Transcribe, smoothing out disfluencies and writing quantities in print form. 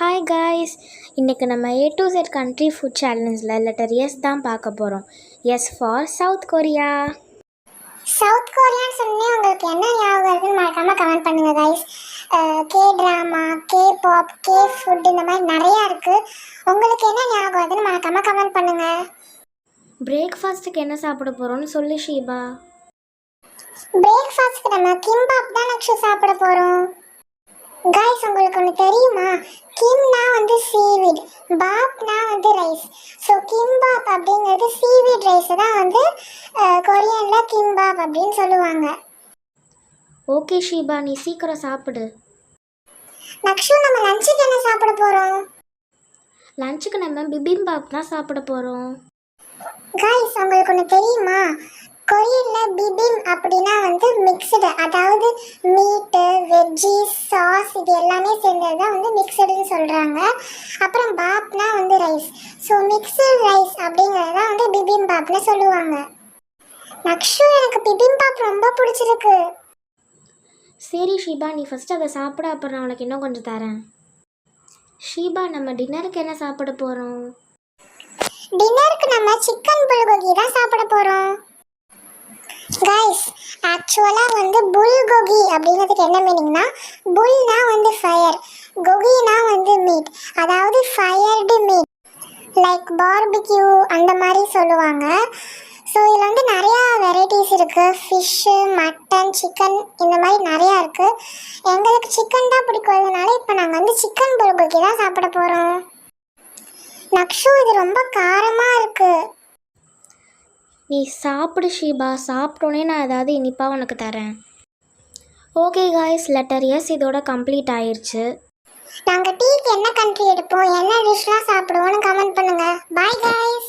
Hi guys, இன்றைக்கி நம்ம A to Z country food சேலஞ்சில் லெட்டர் எஸ் தான் பார்க்க போகிறோம். S for South Korea. South கொரியான்னு சொன்னே உங்களுக்கு என்ன ஞாபகம் இருக்குன்னு மறக்காமல் கமெண்ட் பண்ணுங்கள் guys. K drama, K pop, K food இந்த மாதிரி நிறையா இருக்குது. உங்களுக்கு என்ன ஞாபகம் வருதுன்னு மறக்காமல் கமெண்ட் பண்ணுங்கள். பிரேக்ஃபாஸ்ட்டுக்கு என்ன சாப்பிட போகிறோன்னு சொல்லு ஷீபா. பிரேக்ஃபாஸ்ட்டுக்கு நம்ம கிம்பாப் தான் நெக்ஸ்ட் சாப்பிட போகிறோம். கைஸ், உங்களுக்கு ஒன்று தெரியுமா? கிம்னா வந்து சீவீட், பாப்னா வந்து ரைஸ். ஸோ கிம்பாப் அப்படிங்கிறது சீவீட் ரைஸை தான் வந்து கொரியனில் கிம்பாப் அப்படின்னு சொல்லுவாங்க. ஓகே ஷீபா, நீ சீக்கிரம் சாப்பிடு. நெக்ஸ்ட் நம்ம லஞ்சுக்கு என்ன சாப்பிட போகிறோம்? லஞ்சுக்கு நம்ம பிபிம்பாப் தான் சாப்பிட போகிறோம். கைஸ், உங்களுக்கு ஒன்று தெரியுமா? கொரியனில் பிபிம் அப்படின்னா வந்து மிக்சடு, அதாவது மீட்டு, வெஜ்ஜீஸ், சாஸ் இது எல்லாமே சேர்ந்தது தான் வந்து மிக்சடுன்னு சொல்கிறாங்க. அப்புறம் பாப்னா வந்து ரைஸ். ஸோ மிக்சடு ரைஸ் அப்படிங்கிறது தான் வந்து பிபிம் பாப்னு சொல்லுவாங்க. நக்ஷு, எனக்கு பிபிம் பாப் ரொம்ப பிடிச்சிருக்கு. சரி ஷீபா, நீ ஃபஸ்ட்டு அதை சாப்பிட, அப்புறம் நான் உனக்கு இன்னும் கொஞ்சம் தரேன். ஷீபா, நம்ம டின்னருக்கு என்ன சாப்பிட போகிறோம்? டின்னருக்கு நம்ம சிக்கன் புல்கோகி தான் சாப்பிட போகிறோம். கைஸ், ஆக்சுவலாக வந்து புல்கோகி அப்படிங்கிறதுக்கு என்ன மீனிங்னா, புல்னா வந்து ஃபயர், கோகினா வந்து மீட், அதாவது ஃபயர்டு மீட், லைக் பார்பிக்யூ அந்த மாதிரி சொல்லுவாங்க. ஸோ இதில் வந்து நிறையா வெரைட்டிஸ் இருக்குது. ஃபிஷ்ஷு, மட்டன், சிக்கன் இந்த மாதிரி நிறையா இருக்குது. எங்களுக்கு சிக்கன் தான் பிடிக்கிறதுனால இப்போ நாங்கள் வந்து சிக்கன் புல்கோகி தான் சாப்பிட போகிறோம். நக்ஷு, இது ரொம்ப காரமாக இருக்குது. நீ சாப்பிடு ஷீபா, சாப்பிட்டோன்னே நான் ஏதாவது இனிப்பாக உனக்கு தரேன். ஓகே காய்ஸ், லெட்டர் எஸ் இதோட கம்ப்ளீட் ஆயிடுச்சு. நாங்கள் டீக்கு என்ன கண்ட்ரி எடுப்போம், என்ன டிஷ்லாம் சாப்பிடுவோன்னு கமெண்ட் பண்ணுங்கள். Bye guys.